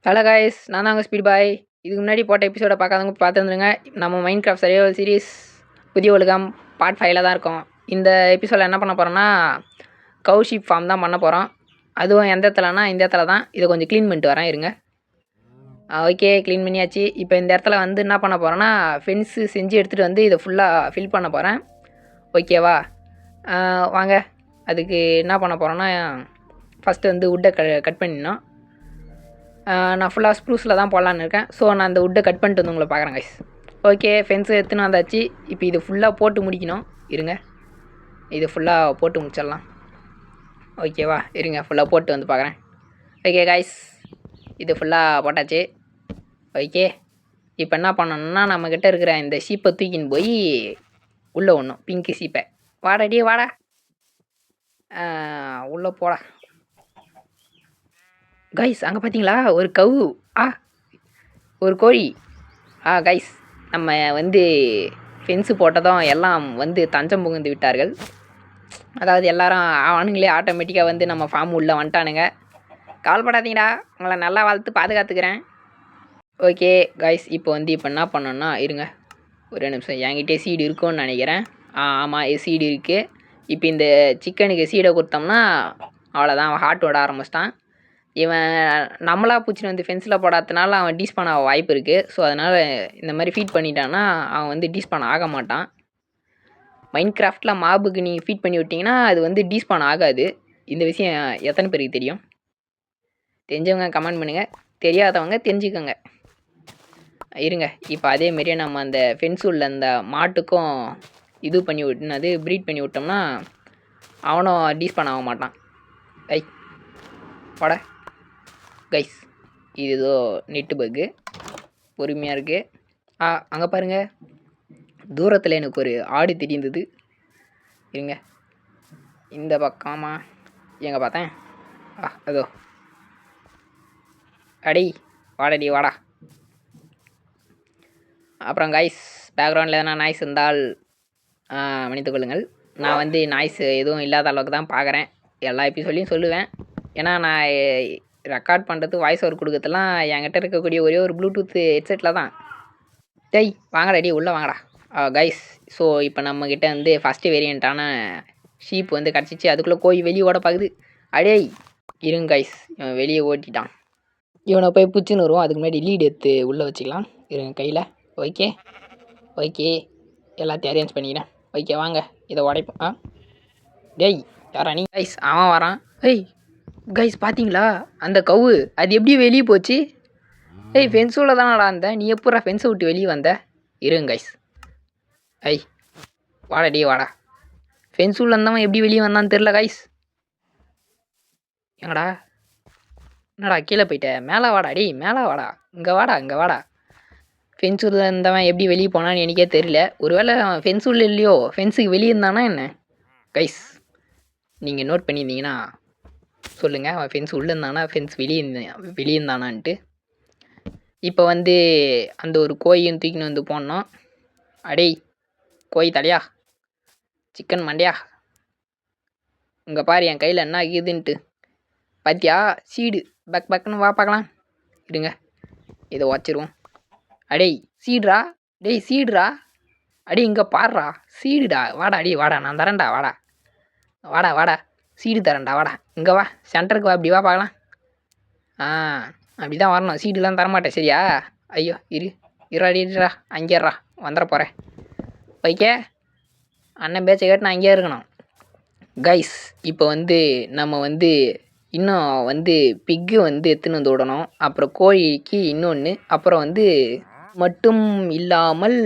Hello guys, நான் தான் உங்கள் ஸ்பீட் பாய். இதுக்கு முன்னாடி போட்ட எபிசோட பார்க்காதவங்க பார்த்துருந்துருங்க. நம்ம மைண்ட் கிராஃப்ட் சர்வைவல் சீரிஸ் புதிய உலகம் பார்ட் 5ல் தான் இருக்கோம். இந்த எபிசோடில் என்ன பண்ண போகிறோன்னா கவு ஷீப் ஃபார்ம் தான் பண்ண போகிறோம். அதுவும் எந்த இடத்துலனா இந்த இடத்துல தான். இதை கொஞ்சம் க்ளீன் பண்ணிட்டு வரேன் இருங்க. ஓகே, க்ளீன் பண்ணியாச்சு. இப்போ இந்த இடத்துல வந்து என்ன பண்ண போகிறேன்னா ஃபென்ஸு செஞ்சு எடுத்துகிட்டு வந்து இதை ஃபுல்லாக ஃபில் பண்ண போகிறேன். ஓகேவா? வாங்க. அதுக்கு என்ன பண்ண போகிறோன்னா ஃபஸ்ட்டு வந்து வுட்டை கட் பண்ணிடணும். நான் ஃபுல்லாக ஸ்ப்ரூஸில் தான் போடலான்னு இருக்கேன். ஸோ நான் அந்த வுட்டை கட் பண்ணிட்டு வந்து உங்களை பார்க்குறேன் கைஸ். ஓகே, ஃபென்ஸு எடுத்துன்னு வந்தாச்சு. இப்போ இது ஃபுல்லாக போட்டு முடிக்கணும். இருங்க, இது ஃபுல்லாக போட்டு முடிச்சிடலாம். ஓகேவா? இருங்க, ஃபுல்லாக போட்டு வந்து பார்க்குறேன். ஓகே கைஸ், இது ஃபுல்லாக போட்டாச்சு. ஓகே, இப்போ என்ன பண்ணணும்னா நம்மக்கிட்ட இருக்கிற இந்த ஷீப்பை தூக்கின்னு போய் உள்ளே ஒன்றும் பிங்க்கு ஷீப்பை வாடாடி வாடா உள்ளே போடா. கைஸ், அங்கே பார்த்தீங்களா ஒரு கவு, ஒரு கோழி. கைஸ், நம்ம வந்து ஃபென்ஸு போட்டதும் எல்லாம் வந்து தஞ்சம் புகுந்து விட்டார்கள். அதாவது எல்லாரும் அவனுங்களே ஆட்டோமேட்டிக்காக வந்து நம்ம ஃபார்ம் உள்ளே வந்துட்டானுங்க. கவலைப்படாதீங்கடா, உங்களை நல்லா வளர்த்து பாதுகாத்துக்கிறேன். ஓகே கைஸ், இப்போ என்ன பண்ணோன்னா இருங்க ஒரு நிமிஷம். என்கிட்டே சீடு இருக்கும்னு நினைக்கிறேன். ஆமாம், சீடு இருக்குது. இப்போ இந்த சிக்கனுக்கு சீடை கொடுத்தோம்னா அவ்வளோதான், ஹார்ட் ஓட ஆரம்பிச்சிட்டான். இவன் நம்மளாக பூச்சின்னு வந்து ஃபென்ஸில் போடாதனால அவன் டீஸ்பான் ஆக வாய்ப்பு இருக்குது. ஸோ அதனால் இந்த மாதிரி ஃபீட் பண்ணிட்டான்னா அவன் வந்து டீஸ்பான் ஆக மாட்டான். மைண்ட் கிராஃப்டில் மாபுக்கு நீங்கள் ஃபீட் பண்ணி விட்டிங்கன்னா அது வந்து டீஸ்பான் ஆகாது. இந்த விஷயம் எத்தனை பேருக்கு தெரியும்? தெரிஞ்சவங்க கமெண்ட் பண்ணுங்கள், தெரியாதவங்க தெரிஞ்சுக்கோங்க. இருங்க, இப்போ அதேமாரியே நம்ம அந்த ஃபென்ஸ் உள்ள அந்த மாட்டுக்கும் இது பண்ணி விட்டுனது ப்ரீட் பண்ணி விட்டோம்னா அவனும் டீஸ்பான் ஆக மாட்டான். வாடா கைஸ், இது ஏதோ நெட்டு பக்கு பொறுமையாக இருக்குது. அங்கே பாருங்கள், தூரத்தில் எனக்கு ஒரு ஆடு தெரிந்தது. இருங்க, இந்த பக்கமா எங்கே பார்த்தேன்? அதோ அடி வாடடி வாடா. அப்புறம் கைஸ், பேக்ரவுண்டில் எதனா நாய்ஸ் இருந்தால் மன்னித்துக் கொள்ளுங்கள். நான் வந்து நாய்ஸ் எதுவும் இல்லாத அளவுக்கு தான் பார்க்குறேன். எல்லா எபிசோட்லையும் சொல்லுவேன். ஏன்னா நான் ரெக்கார்ட் பண்ணுறது வாய்ஸ் ஓவர் கொடுக்கறதுலாம் என்கிட்ட இருக்கக்கூடிய ஒரே ஒரு ப்ளூடூத் ஹெட்செட்டில் தான். வாங்கடா டி உள்ளே வாங்கடா. கைஸ், ஸோ இப்போ நம்மக்கிட்ட வந்து ஃபஸ்ட்டு வேரியண்ட்டான ஷீப் வந்து கிடச்சிச்சு. அதுக்குள்ளே கோழி வெளியே ஓட பார்க்குது. அடே இருங்க கைஸ், இவன் வெளியே ஓட்டிட்டான். இவனை போய் பிடிச்சின்னு வருவோம். அதுக்கு முன்னாடி லீடு எடுத்து உள்ளே வச்சுக்கலாம். இருங்க கையில். ஓகே ஓகே, எல்லாத்தையும் அரேஞ்ச் பண்ணிக்கிறேன். ஓகே வாங்க, இதை உடைப்போம். டேய் யாரா நீ? கைஸ், அவன் வரான். கைஸ் பார்த்தீங்களா அந்த கவு, அது எப்படி வெளியே போச்சு? ஃபென்ஸ் உள்ள தானடா அந்த, நீ எப்படா ஃபென்ஸை விட்டு வெளியே வந்த? இருங்க கைஸ். வாடா டே வாடா. ஃபென்ஸ் உள்ள இருந்தவன் எப்படி வெளியே வந்தான்னு தெரில கைஸ். எங்கடா? என்னடா கீழே போயிட்ட? மேலே வாடா டே, மேலே வாடா. இங்கே வாடா, இங்கே வாடா. ஃபென்ஸ் உள்ள இருந்தவன் எப்படி வெளியே போனான்னு எனக்கே தெரியல. ஒருவேளை ஃபென்ஸ் உள்ள இல்லையோ, ஃபென்ஸுக்கு வெளியே இருந்தானா என்ன? கைஸ், நீங்கள் நோட் பண்ணியிருந்தீங்கன்னா சொல்லுங்கள், அவன் ஃபென்ஸ் உள்ளே இருந்தானா ஃபென்ஸ் வெளியே இருந்தானான்ட்டு. இப்போ வந்து அந்த ஒரு கோழியும் தூக்கின்னு வந்து போனோம். அடே கோழி தலையா, சிக்கன் மண்டையா, இங்கே பாரு என் கையில் என்ன ஆகுதுன்ட்டு. பாத்தியா சீடு? பக்குன்னு வா பார்க்கலாம். இருங்க, இதை உடச்சிருவோம். அடே சீடுறா, டேய் சீடுறா. அடி இங்கே பாடுறா, சீடுடா. வாடா அடி வாடா, நான் தரேன்டா. வாடா வாடா வாடா, சீடு தரேன்டா. வாடா இங்கே வா, சென்டருக்கு வா, அப்படி வா பார்க்கலாம். அப்படி தான் வரணும், சீடுலாம் தரமாட்டேன் சரியா? ஐயோ இருடா அங்கேறா, வந்துட போகிறேன். ஓகே, அண்ணன் பேச்சை கேட்டு நான் அங்கேயே இருக்கணும். கைஸ், இப்போ வந்து நம்ம வந்து இன்னும் வந்து பிக்கு வந்து எடுத்துன்னு வந்து விடணும். அப்புறம் கோழிக்கு இன்னொன்று, அப்புறம் வந்து மட்டும் இல்லாமல்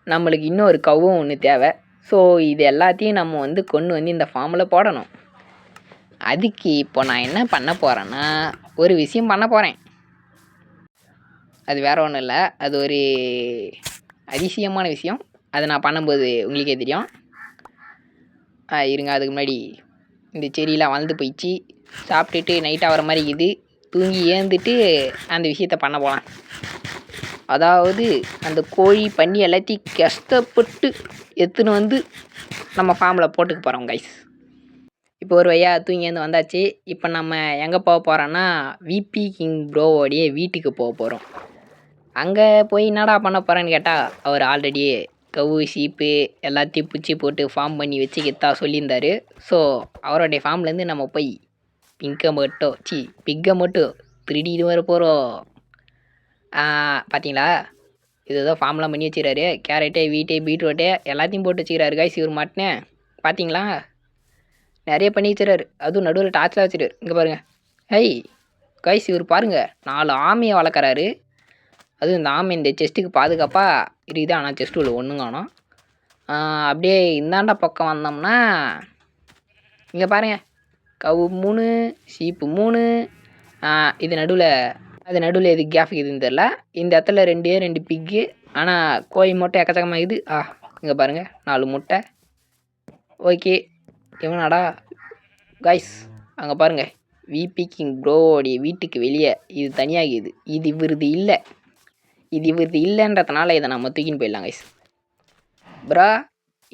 நம்மளுக்கு இன்னொரு கவ்வும் ஒன்று தேவை. ஸோ இது எல்லாத்தையும் நம்ம வந்து கொண்டு வந்து இந்த ஃபார்மில் போடணும். அதுக்கு இப்போ நான் என்ன பண்ண போகிறேன்னா ஒரு விஷயம் பண்ண போகிறேன். அது வேறு ஒன்றும் இல்லை, அது ஒரு அதிசயமான விஷயம். அதை நான் பண்ணும்போது உங்களுக்கே தெரியும். இருங்க, அதுக்கு முன்னாடி இந்த செடியெலாம் வளர்ந்து போயிடுச்சு. சாப்பிட்டுட்டு நைட்டாக வர மாதிரி இது தூங்கி ஏந்துட்டு அந்த விஷயத்த பண்ண போகலாம். அதாவது அந்த கோழி பண்ணி எல்லாத்தையும் கஷ்டப்பட்டு எடுத்துன்னு வந்து நம்ம ஃபார்மில் போட்டுக்க போகிறோம் கைஸ். இப்போ ஒரு வழியா தூங்கியிருந்து வந்தாச்சு. இப்போ நம்ம எங்கே போக போகிறோன்னா விபி கிங் ப்ரோவோடைய வீட்டுக்கு போக போகிறோம். அங்கே போய் என்னடா பண்ண போகிறேன்னு கேட்டால் அவர் ஆல்ரெடி கவு சீப்பு எல்லாத்தையும் பிடிச்சி போட்டு ஃபார்ம் பண்ணி வச்சுக்கிட்டா சொல்லியிருந்தார். ஸோ அவருடைய ஃபார்ம்லேருந்து நம்ம போய் பிக்கை மட்டும் திருடிட்டு வர போகிறோம். பார்த்தீங்களா, இதுதான் ஃபார்ம்லாம் பண்ணி வச்சுக்கிறாரு. கேரட்டு பீட்ரூட்டு எல்லாத்தையும் போட்டு வச்சுக்கிறாரு கைஸ். இவர் மாட்டினே பார்த்தீங்களா, நிறைய பண்ணி வச்சுறாரு. அதுவும் நடுவில் டார்ச்லாம் வச்சுருவார். இங்கே பாருங்கள். கைஸ் இவர் பாருங்கள், 4 ஆமையை வளர்க்குறாரு. அதுவும் இந்த ஆமை இந்த செஸ்ட்டுக்கு பாதுகாப்பாக இருக்குது. ஆனால் செஸ்ட்டு உள்ள ஒன்றும் காணோம். அப்படியே இந்தாண்ட பக்கம் வந்தோம்னா இங்கே பாருங்கள், கவு 3 சீப்பு 3 இது நடுவில் எது கேஃப் இதுன்னு தெரில. இந்த இடத்துல 2 பிக்கு. ஆனால் கோழி முட்டை எக்கச்சக்கமாக இருக்குது. இங்கே பாருங்கள் 4 முட்டை. ஓகே, இவனாடா கைஸ், அங்கே பாருங்கள் விபி கிங் ப்ரோவோடைய வீட்டுக்கு வெளியே இது தனியாகிது. இது இவருது இல்லைன்றதுனால இதை நம்ம தூக்கின்னு போயிடலாம் கைஸ். ப்ரோ,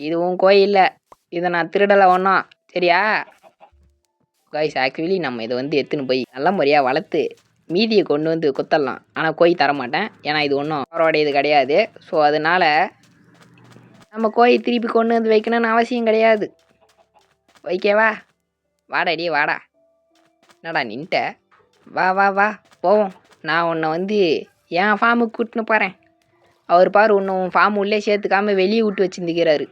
இது உன் கோயில் இல்லை, இதை நான் திருடலை ஒன்றும், சரியா கைஸ்? ஆக்சுவலி நம்ம இதை வந்து எடுத்துன்னு போய் நல்ல முறையாக வளர்த்து மீதியை கொண்டு வந்து குத்தரலாம். ஆனால் கோழி தரமாட்டேன், ஏன்னா இது ஒன்றும் அவரோடைய இது கிடையாது. ஸோ அதனால் நம்ம கோழி திருப்பி கொண்டு வந்து வைக்கணும்னு அவசியம் கிடையாது. ஓகேவா? வாடாடி வாடா. என்னடா நின்ட்ட? வா போவோம். நான் உன்னை வந்து என் ஃபார்முக்கு கூட்டின்னு போகிறேன். அவர் பாரு, உன் ஃபார்ம் உள்ளே சேர்த்துக்காமல் வெளியே விட்டு வச்சுருந்துக்கிறாரு.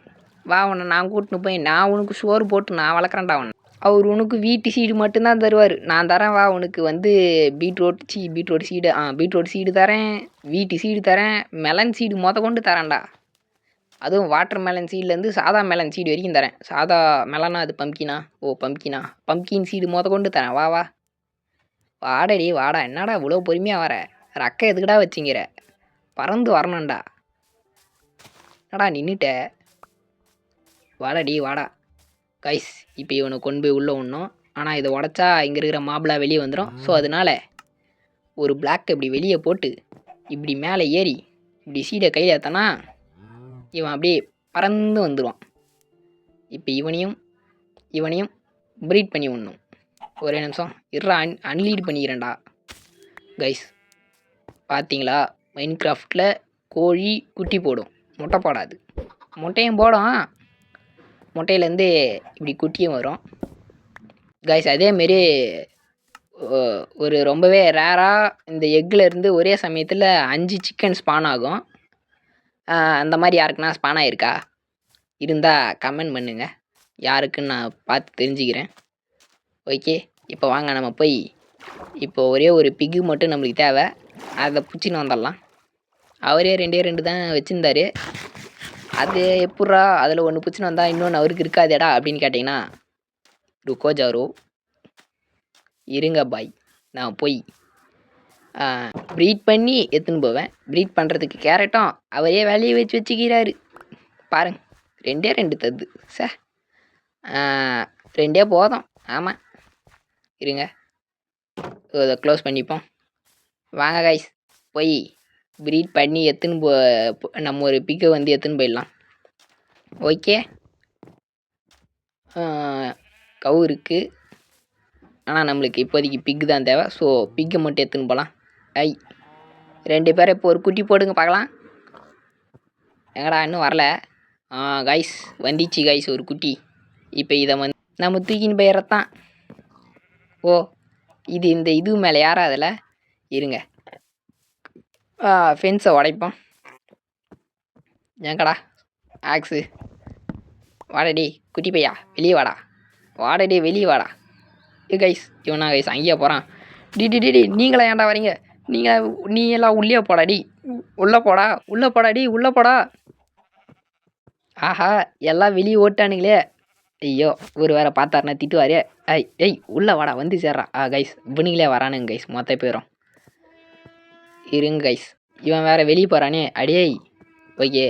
வா, உன்னை நான் கூட்டின்னு போய் நான் உனக்கு சோறு போட்டு நான் வளர்க்குறேன்டா உன்னை. அவர் உனக்கு வீட்டு சீடு மட்டும்தான் தருவார். நான் தரேன் வா, உனக்கு வந்து பீட்ரூட் சீடு தரேன், வீட்டு சீடு தரேன், மெலன் சீடு கொண்டு தரேன்டா. அதுவும் வாட்டர் மெலன் சீட்லேருந்து சாதா மெலன் சீடு வரைக்கும் தரேன். சாதா மெலனா அது பம்கின் சீடு கொண்டு தரேன். வா வாடடி வாடா. என்னடா இவ்வளோ பொறுமையாக வர? ரக்கை எதுக்குடா வச்சிங்கிற? பறந்து வரணும்டா. என்னடா நின்றுட்ட? வாடடி வாடா. கைஸ், இப்போ இவனை கொண்டு போய் உள்ளே விடணும். ஆனால் இதை உடச்சா இங்கே இருக்கிற மாப்பிளா வெளியே வந்துடும். ஸோ அதனால் ஒரு பிளாக் இப்படி வெளியே போட்டு இப்படி மேலே ஏறி இப்படி சீடை கையில் ஏற்றனா இவன் அப்படியே பறந்து வந்துடுவான். இப்போ இவனையும் ப்ரீட் பண்ணி விடணும். ஒரே நிமிஷம் இருறா, அன்லீட் பண்ணிக்கிறேன்டா. கைஸ் பார்த்தீங்களா, மைன்கிராஃப்டில் கோழி குட்டி போடும், முட்டை போடாது. முட்டையும் போடும், முட்டையிலேருந்து இப்படி குட்டியும் வரும். கைஸ் அதேமாரி ஒரு ரொம்பவே ரேராக இந்த எக்கிலேருந்து ஒரே சமயத்தில் 5 சிக்கன் ஸ்பான் ஆகும். அந்த மாதிரி யாருக்குன்னா ஸ்பான் ஆகிருக்கா? இருந்தால் கமெண்ட் பண்ணுங்கள், யாருக்குன்னு நான் பார்த்து தெரிஞ்சுக்கிறேன். ஓகே, இப்போ வாங்க நம்ம போய் இப்போ ஒரே ஒரு பிக்கு மட்டும் நம்மளுக்கு தேவை, அதை பிடிச்சின்னு வந்துடலாம். அவரே 2 தான் வச்சுருந்தாரு. அது எப்பட்றா அதில் ஒன்று பிடிச்சின்னு வந்தால் இன்னொன்று அவருக்கு இருக்காதேடா அப்படின்னு கேட்டிங்கன்னா, ருக்கோ ஜாரோ இருங்க பாய், நான் போய் ப்ரீட் பண்ணி எடுத்துன்னு போவேன். ப்ரீட் பண்ணுறதுக்கு கேரட்டும் அவரே வேலையை வச்சுக்கிறாரு. பாருங்க, 2 தருது. 2 போதும். ஆமாம், இருங்க இதை க்ளோஸ் பண்ணிப்போம். வாங்க கைஸ், போய் ப்ரீட் பண்ணி எடுத்துன்னு நம்ம ஒரு பிக்கை வந்து எடுத்துன்னு போயிடலாம். ஓகே, கவு இருக்குது, ஆனால் நம்மளுக்கு இப்போதைக்கு பிக்கு தான் தேவை. ஸோ பிக்கை மட்டும் எடுத்துன்னு போகலாம். 2 பேரை இப்போ ஒரு குட்டி போடுங்க பார்க்கலாம். எங்கடா இன்னும் வரல? கைஸ் வந்துச்சு கைஸ் ஒரு குட்டி. இப்போ இதை வந்து நம்ம தூக்கின்னு போயிடத்தான். இந்த இது மேலே யாரா அதில் இருங்க, ஃபென்ஸை உடைப்போம். ஏங்கடா ஆக்ஸு, வாடடி குட்டி பையா, வெளியே வெளியே வாடா. கைஸ் இவனா கைஸ் அங்கேயே போகிறான். டி நீங்களா ஏன்டா வரீங்க? நீ எல்லாம் உள்ளே போடாடி, உள்ளே போடா. ஆஹா, எல்லாம் வெளியே ஓட்டானுங்களே. ஐயோ, ஒரு வேற பார்த்தாருனா திட்டுவாரே. உள்ளே வாடா, வந்து சேர்றா. கைஸ் இவனுங்களே வரானுங்க கைஸ், மொத்த பேரும். இருங்க கைஸ், இவன் வேற வெளியே போகிறானே. அடியே ஓகே,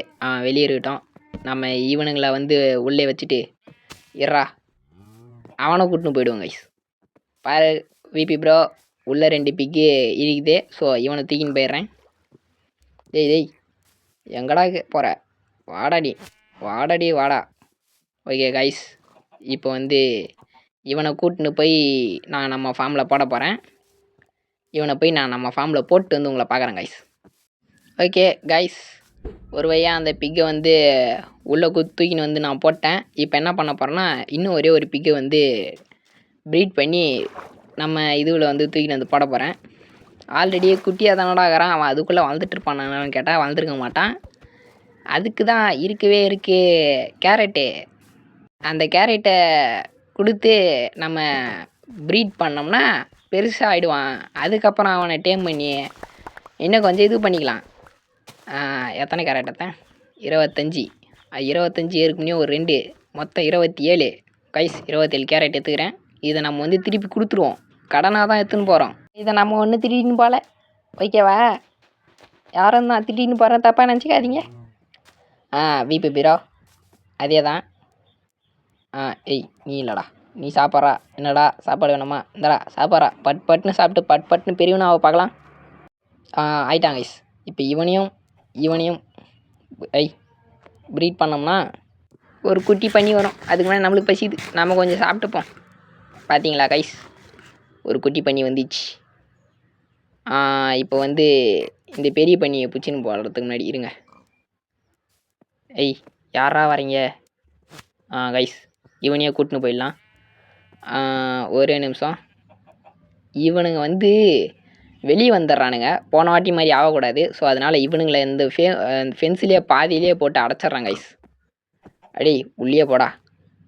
வெளியே இருக்கட்டும். நம்ம இவனுங்களை வந்து உள்ளே வச்சுட்டு இறா அவனை கூட்டின்னு போயிடுவோம் கைஸ். பாரு விபி ப்ரோ, உள்ளே 2 பிக்கு இருக்குது. ஸோ இவனை தூக்கின்னு போயிடுறேன். டேய் எங்கடா போகிற? வாடா. ஓகே கைஸ், இப்போ வந்து இவனை கூட்டின்னு போய் நான் நம்ம ஃபார்மில் போட போகிறேன். இவனை போய் நான் நம்ம ஃபார்மில் போட்டு வந்து உங்களை பார்க்குறேன் கைஸ். ஓகே கைஸ், ஒரு வழியாக அந்த பிக்கை வந்து உள்ளே தூக்கின்னு வந்து நான் போட்டேன். இப்போ என்ன பண்ண போகிறேன்னா, இன்னும் ஒரே ஒரு பிக்கை வந்து ப்ரீட் பண்ணி நம்ம இதுவில் வந்து தூக்கின்னு வந்து போட போகிறேன். ஆல்ரெடி குட்டியாக தானடா இருக்கிறான், அவன் அதுக்குள்ளே வளர்ந்துட்டு இருப்பானான்னு கேட்டால் வளர்ந்துருக்க மாட்டான். அதுக்கு தான் இருக்கவே கேரட்டு. அந்த கேரட்டை கொடுத்து நம்ம ப்ரீட் பண்ணோம்னா பெருசாக ஆகிடுவான். அதுக்கப்புறம் அவனை டேம் பண்ணி இன்னும் கொஞ்சம் இது பண்ணிக்கலாம். எத்தனை கேரட் எத்தனை 25 இருக்குன்னே ஒரு 2 மொத்தம் 27 கைஸ். 27 கேரட் எடுத்துக்கிறேன். இதை நம்ம வந்து திருப்பி கொடுத்துருவோம். கடனாக தான் எடுத்துன்னு போகிறோம். இதை நம்ம ஒன்று திடீர்னு போகல, ஓகேவா? யாரும் தான் திடீர்னு போகிறேன், தப்பாக நினச்சிக்காதீங்க. விபி பீரோ அதே தான். ஏய் நீ இல்லைடா, நீ சாப்பிட்றா. என்னடா சாப்பாடு வேணுமா? இந்தடா சாப்பிட்றா. பட்டுன்னு சாப்பிட்டு பட்டுன்னு பெரியவனா அவள் பார்க்கலாம். ஆயிட்டாங்க கைஸ். இப்போ இவனையும் ப்ரீட் பண்ணோம்னா ஒரு குட்டி பண்ணி வரும். அதுக்கு மேலே நம்மளுக்கு பசிது, நம்ம கொஞ்சம் சாப்பிட்டுப்போம். பார்த்தீங்களா கைஸ், ஒரு குட்டி பண்ணி வந்துச்சு. இப்போ வந்து இந்த பெரிய பண்ணியை பிடிச்சின்னு போடுறதுக்கு முன்னாடி இருங்க. யாரா வரீங்க? கைஸ், இவனையே கூட்டின்னு போயிடலாம். ஒரே நிமிஷம். இவனுங்க வந்து வெளியே வந்துடுறானுங்க, போன வாட்டி மாதிரி ஆகக்கூடாது. ஸோ அதனால் இவனுங்களை இந்த ஃபென்ஸ்லேயே பாதியிலே போட்டு அடைச்சிட்றான் கைஸ். அடி உள்ளே போடா.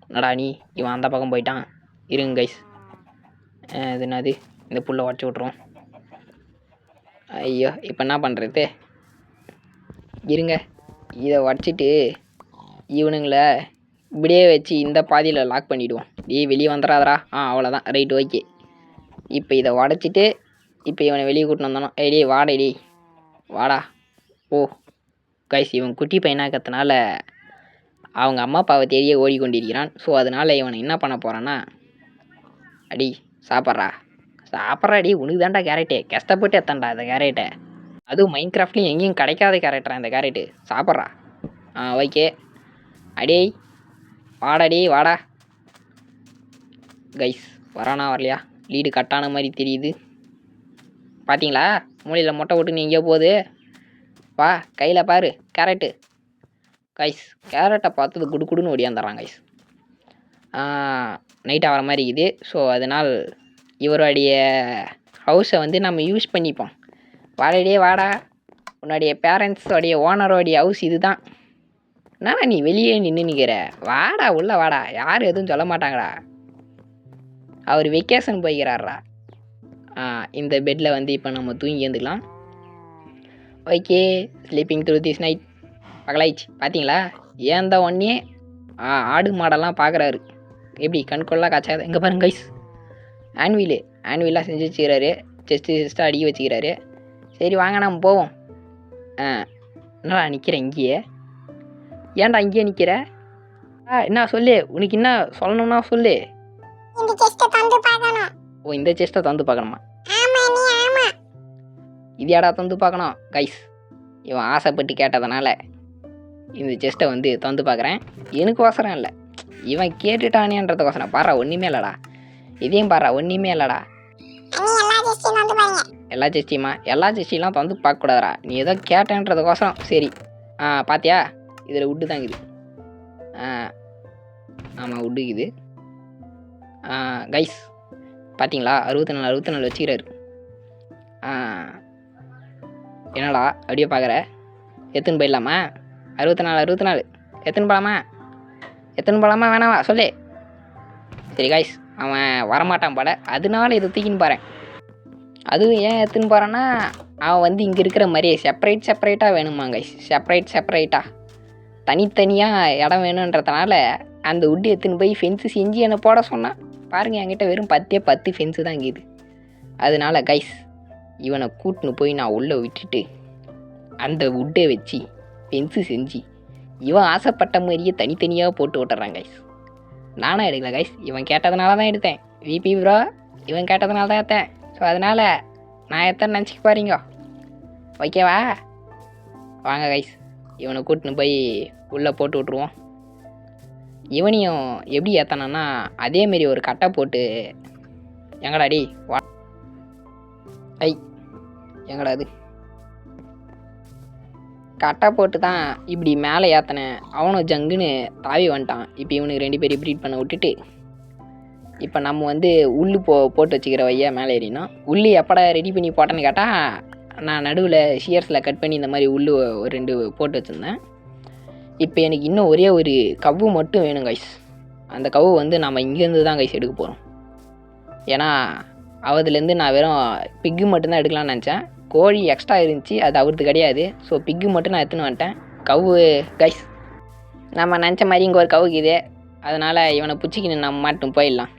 என்னடா நீ, இவன் அந்த பக்கம் போயிட்டான். இருங்க கைஸ், இது என்னது, இந்த புல்லை உடச்சி விட்ருவோம். ஐயோ இப்போ என்ன பண்ணுறது? இருங்க, இதை உடச்சிட்டு இவனுங்களை இப்படியே வச்சு இந்த பாதியில் லாக் பண்ணிவிடுவோம். வெளியே வந்துடாதரா. அவ்வளோதான், ரைட், ஓகே. இப்போ இதை உடச்சிட்டு இப்போ இவனை வெளியே கூட்டின்னு வந்தானோ. வாடா. ஓ கைஸ், இவன் குட்டி பையனாக்கிறதுனால அவங்க அம்மா அப்பாவை தேடியே ஓடிக்கொண்டிருக்கிறான். ஸோ அதனால் இவனை என்ன பண்ண போகிறான்னா, சாப்பிட்றாடி, உனக்கு தான்டா கேரட்டு, கஷ்டப்பட்டு எத்தண்டா இந்த கேரட்டை. அதுவும் மைண்ட் கிராஃப்ட்லேயும் எங்கேயும் கிடைக்காத கேரக்டரா இந்த கேரட்டு. சாப்பிட்றா. ஓகே. வாடா கைஸ். வரானா வரலையா? லீடு கட்டான மாதிரி தெரியுது. பார்த்தீங்களா, மூலையில் மொட்டை விட்டுன்னு எங்கேயோ போகுது. வா, கையில் பாரு கேரட்டு. கைஸ், கேரட்டை பார்த்தது குடுன்னு ஓடியாந்துடுறான் கைஸ். நைட் ஆகிற மாதிரி இருக்குது. ஸோ அதனால் இவருடைய ஹவுஸை வந்து நம்ம யூஸ் பண்ணிப்போம். வாடா, உன்னுடைய பேரண்ட்ஸோடைய ஓனரோடைய ஹவுஸ் இது தான். என்னடா நீ வெளியே நிற்கிற? வாடா, உள்ளே வாடா. யாரும் எதுவும் சொல்ல மாட்டாங்கடா. அவர் வெக்கேஷன் போய்க்கிறாரா. இந்த பெட்டில் வந்து இப்போ நம்ம தூங்கி எழுந்துக்கலாம். Okay, sleeping through this night. பகலாயிடுச்சு. பார்த்தீங்களா, ஏன் தான் ஒன்றே ஆடு மாடெல்லாம் பார்க்குறாரு. எப்படி கண்கொள்ளலாம் காய்ச்சாது. இங்கே பாருங்க கைஸ், ஆன்வீலாக செஞ்சு வச்சுக்கிறாரு. செஸ்ட்டாக அடிக்க வச்சுக்கிறாரு. சரி வாங்க நம்ம போவோம். என்னடா நிற்கிறேன் இங்கேயே? ஏன்டா இங்கேயே நிற்கிற? என்ன சொல்லு, உனக்கு என்ன சொல்லணும்னா சொல்லு. ஓ, இந்த செஸ்ட்டை தந்து பார்க்கணுமா? இது ஏடா தந்து பார்க்கணும்? கைஸ், இவன் ஆசைப்பட்டு கேட்டதுனால இந்த செஸ்ட்டை வந்து தந்து பார்க்குறேன். எனக்கு அவசரம் இல்லை, இவன் கேட்டுட்டானேன்றதுக்கோசரம். பாரா ஒன்றுமே இல்லைடா. இதையும் பாரா ஒன்றுமே இல்லைடா. எல்லா செஸ்டிலாம் தந்து பார்க்கக்கூடாதுடா. நீ ஏதோ கேட்டேன்றதுக்கோசரம். சரி, பார்த்தியா, இதில் உட்டு தான் இருக்குது. ஆமாம், உட்டுக்குது. கைஸ் பார்த்தீங்களா, 64 வச்சுக்கிறாரு. என்னடா அப்படியே பார்க்குற? எத்தனை போயிடலாமா? 64 எத்தனை போகலாமா வேணாவா சொல்லு. சரி கைஸ், அவன் வரமாட்டான் போல, அதனால இதை தூக்கின்னு போகிறேன். அதுவும் ஏன் எடுத்துன்னு போகிறான்னா, அவன் வந்து இங்கே இருக்கிற மாதிரியே செப்பரேட்டாக வேணுமா கைஸ். செப்பரேட்டாக தனித்தனியாக இடம் வேணுன்றதுனால அந்த உட்டு எடுத்துன்னு போய் ஃபென்ஸு செஞ்சு என்னை போட சொன்னான். பாருங்கள், என்கிட்ட வெறும் 10 ஃபென்ஸு தான் இருக்குது. அதனால கைஸ், இவனை கூட்டின்னு போய் நான் உள்ளே விட்டுட்டு அந்த உட்டை வச்சு ஃபென்ஸு செஞ்சு இவன் ஆசைப்பட்ட மாதிரியே தனித்தனியாக போட்டு விட்டுறான் கைஸ். நானும் எடுக்கல கைஸ், இவன் கேட்டதுனால தான் எடுத்தேன். விபி ப்ரோ, இவன் கேட்டதுனால தான் எடுத்தேன். ஸோ அதனால் நான் எத்தனை நினச்சிக்க போகிறீங்க, ஓகேவா? வாங்க கைஸ், இவனை கூட்டின்னு போய் உள்ளே போட்டு விட்ருவோம். இவனையும் எப்படி ஏற்றினான்னா அதேமாரி ஒரு கட்டை போட்டு எங்கடா டி வா ஐ எங்கடா அது கட்டை போட்டு தான் இப்படி மேலே ஏற்றினேன். அவனும் ஜங்குன்னு தாவி வந்துட்டான். இப்போ இவனுக்கு 2 பேரையும் ப்ரீட் பண்ண விட்டுட்டு இப்போ நம்ம வந்து உள்ளு போட்டு வச்சுக்கிற வையா மேலே ஏறினோம். உள்ளு எப்படா ரெடி பண்ணி போட்டேன்னு கேட்டால் நான் நடுவில் ஷியர்ஸில் கட் பண்ணி இந்த மாதிரி உள்ளு ஒரு 2 போட்டு வச்சுருந்தேன். இப்போ எனக்கு இன்னும் ஒரே ஒரு கவ்வு மட்டும் வேணும் கைஸ். அந்த கவ்வு வந்து நம்ம இங்கேருந்து தான் கைஸ் எடுக்க போகிறோம். ஏன்னா அவதுலேருந்து நான் வெறும் பிக்கு மட்டும்தான் எடுக்கலாம்னு நினச்சேன். கோழி எக்ஸ்ட்ரா இருந்துச்சு, அது அவருக்கு கிடையாது. ஸோ பிக்கு மட்டும் நான் எடுத்துன்னு வந்துட்டேன். கவ்வு கைஸ் நம்ம நினச்ச மாதிரி இங்கே ஒரு கவுக்கு இது. அதனால் இவனை பிடிச்சிக்கின்னு நம்ம மாட்டும் போயிடலாம்.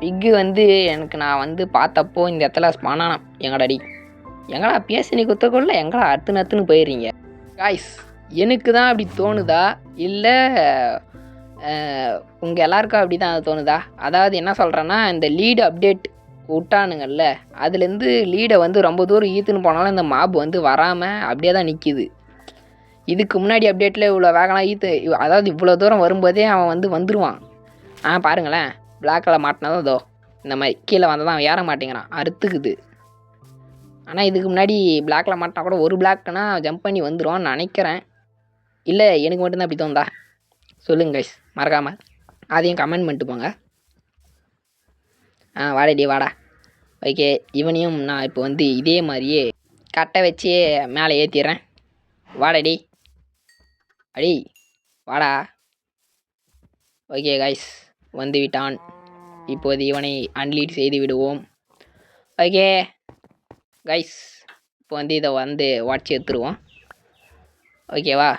பிக்கு வந்து எனக்கு நான் வந்து பார்த்தப்போ இந்த இடத்துல ஸ்பானானாம். எங்கடாடி எங்கடா பேசினி குத்தக்குள்ள எங்கடா அத்துன்னு போயிடுறீங்க காய்ஸ்? எனக்கு தான் அப்படி தோணுதா இல்லை உங்கள் எல்லாருக்கும் அப்படி தான் அது தோணுதா? அதாவது என்ன சொல்கிறேன்னா, இந்த லீடு அப்டேட் விட்டானுங்கள்ல, அதுலேருந்து லீடை வந்து ரொம்ப தூரம் ஈத்துன்னு போனாலும் இந்த மாப் வந்து வராமல் அப்படியே தான் நிற்கிது. இதுக்கு முன்னாடி அப்டேட்டில் இவ்வளோ வேகலாம் அதாவது இவ்வளோ தூரம் வரும்போதே அவன் வந்து வந்துடுவான். பாருங்களேன், பிளாக்கில் மாட்டினதும் இதோ இந்த மாதிரி கீழே வந்தால் தான் ஏற மாட்டேங்கிறான், அறுத்துக்குது. ஆனால் இதுக்கு முன்னாடி பிளாக்கில் மாட்டினா கூட ஒரு பிளாக்னா ஜம்ப் பண்ணி வந்துடுவான்னு நினைக்கிறேன். இல்லை எனக்கு மட்டும்தான் அப்படி தோணுதா? சொல்லுங்க கைஸ், மறக்காமல் அதையும் கமெண்ட் பண்ணிட்டு போங்க. வாடடி வாடா. ஓகே, இவனையும் நான் இப்போ வந்து இதே மாதிரியே கட்டை வச்சு மேலே ஏற்றிடுறேன். வாடடி அடி வாடா. ஓகே கைஸ், வந்து விட்டான். இப்போது இவனை அன்லீட் செய்து விடுவோம். ஓகே கைஸ், இப்போ வந்து இதை வந்து உடச்சி எடுத்துருவோம். ஓகேவா?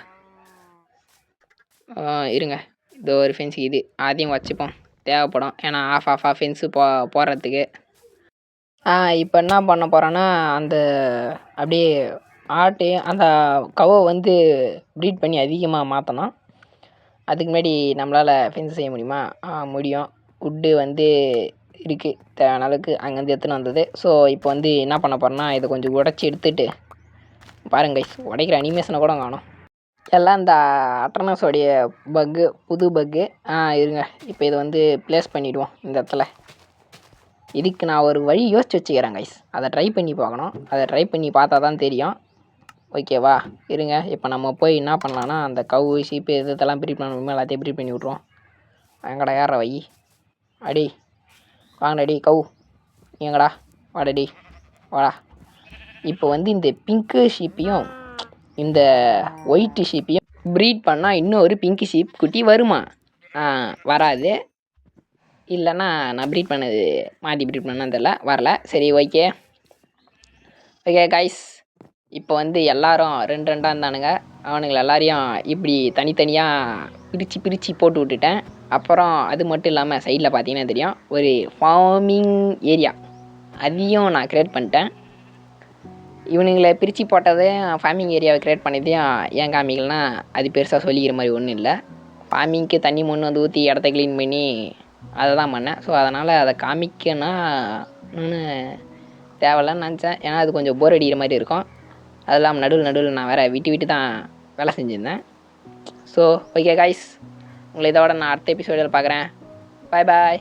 இருங்க, இதோ ஒரு ஃபென்ஸுக்கு இது அதையும் வச்சுப்போம், தேவைப்படும். ஏன்னா ஆஃப் ஃபென்ஸு போடுறதுக்கு. இப்போ என்ன பண்ண போகிறேன்னா, அந்த அப்படியே அந்த கவை வந்து ப்ரீட் பண்ணி அதிகமாக மாற்றணும். அதுக்கு முன்னாடி நம்மளால் ஃபென்ஸ் செய்ய முடியுமா? முடியும். உட்டு வந்து இருக்குது தேவையான அளவுக்கு, அங்கேருந்து எடுத்துன்னு வந்தது. ஸோ இப்போ வந்து என்ன பண்ண போகிறேன்னா, இதை கொஞ்சம் உடச்சி எடுத்துகிட்டு பாருங்க கைஸ், உடைக்கிற அனிமேஷனை கூட காணும். எல்லாம் இந்த அட்டர்னஸோடைய பக்கு, புது பக்கு. இருங்க, இப்போ இதை வந்து ப்ளேஸ் பண்ணிவிடுவோம் இந்த இடத்துல. இதுக்கு நான் ஒரு வழி யோசிச்சு வச்சுக்கிறேன் கைஸ், அதை ட்ரை பண்ணி பார்க்கணும். அதை ட்ரை பண்ணி பார்த்தா தான் தெரியும். ஓகேவா? இருங்க, இப்போ நம்ம போய் என்ன பண்ணலான்னா, அந்த கவு ஷீப்பு இதெல்லாம் ப்ரீட் பண்ண முடியுமோ எல்லாத்தையும் ப்ரீட் பண்ணி விட்ருவோம். எங்கடா ஏற வை அடி, வாங்கடடி கவு, எங்கடா வாடடி வாடா. இப்போ வந்து இந்த பிங்க்கு ஷீப்பையும் இந்த ஒயிட்டு ஷீப்பையும் ப்ரீட் பண்ணால் இன்னும் ஒரு பிங்க்கு ஷீப் குட்டி வருமா? வராது. இல்லைன்னா நான் ப்ரீட் பண்ணது மாற்றி ப்ரீட் பண்ணான்னு தெரில, வரல. சரி, ஓகே கைஸ், இப்போ வந்து எல்லோரும் 2 இருந்தானுங்க. அவனுங்களை எல்லாரையும் இப்படி தனித்தனியாக பிரித்து போட்டு விட்டுட்டேன். அப்புறம் அது மட்டும் இல்லாமல் சைடில் பார்த்தீங்கன்னா தெரியும், ஒரு ஃபார்மிங் ஏரியா அதையும் நான் க்ரியேட் பண்ணிட்டேன். இவனுங்களை பிரித்து போட்டதே ஃபார்மிங் ஏரியாவை க்ரியேட் பண்ணதையும் ஏன் காமிக்கலனா, அது பெருசாக சொல்லிக்கிற மாதிரி ஒன்றும் இல்லை. ஃபார்மிங்க்கு தண்ணி மண் வந்து ஊற்றி இடத்த க்ளீன் பண்ணி அதை தான் பண்ணேன். ஸோ அதனால் அதை காமிக்கனா தேவையில்லன்னு நினச்சேன். ஏன்னா அது கொஞ்சம் போர் அடிக்கிற மாதிரி இருக்கும். அது இல்லாமல் நடுவில் நான் வேறு விட்டு தான் வேலை செஞ்சுருந்தேன். ஸோ ஓகே கைஸ், உங்களை இதோட நான் அடுத்த எபிசோடில் பார்க்குறேன். பாய் பாய்.